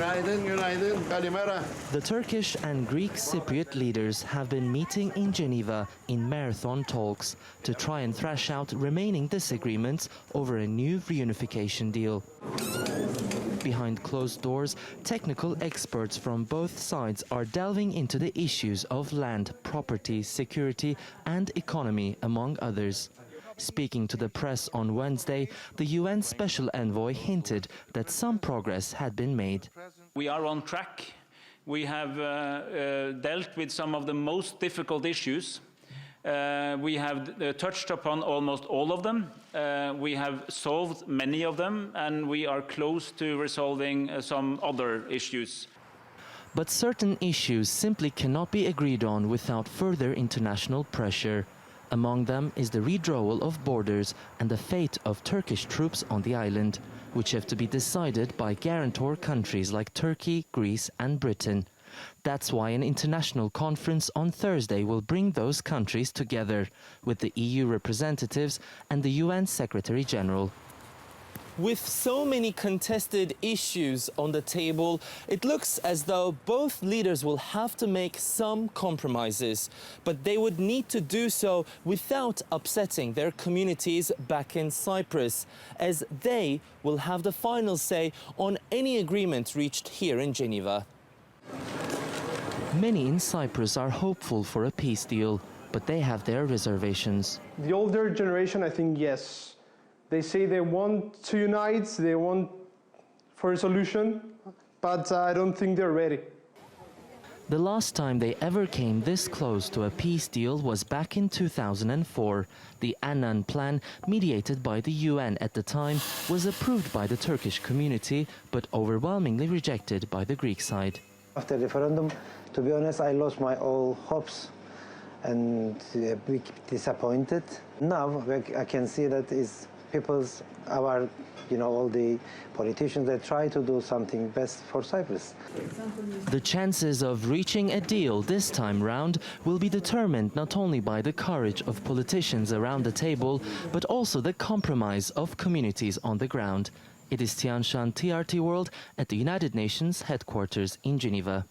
Günaydın, günaydın, kalimera. The Turkish and Greek Cypriot leaders have been meeting in Geneva in marathon talks to try and thrash out remaining disagreements over a new reunification deal. Behind closed doors, technical experts from both sides are delving into the issues of land, property, security and economy, among others. Speaking to the press on Wednesday, the UN Special Envoy hinted that some progress had been made. We are on track. We have dealt with some of the most difficult issues. We have touched upon almost all of them. We have solved many of them, and we are close to resolving some other issues. But certain issues simply cannot be agreed on without further international pressure. Among them is the redrawal of borders and the fate of Turkish troops on the island, which have to be decided by guarantor countries like Turkey, Greece and Britain. That's why an international conference on Thursday will bring those countries together, with the EU representatives and the UN Secretary General. With so many contested issues on the table, it looks as though both leaders will have to make some compromises, but they would need to do so without upsetting their communities back in Cyprus, as they will have the final say on any agreement reached here in Geneva. Many in Cyprus are hopeful for a peace deal, but they have their reservations. The older generation, I think, yes. They say they want to unite, they want for a solution, but I don't think they're ready. The last time they ever came this close to a peace deal was back in 2004. The Annan Plan, mediated by the UN at the time, was approved by the Turkish community, but overwhelmingly rejected by the Greek side. After the referendum, to be honest, I lost my all hopes and a bit disappointed. Now I can see that is people's, our, all the politicians that try to do something best for Cyprus. The chances of reaching a deal this time round will be determined not only by the courage of politicians around the table, but also the compromise of communities on the ground. Ediz Tiyansan, TRT World, at the United Nations headquarters in Geneva.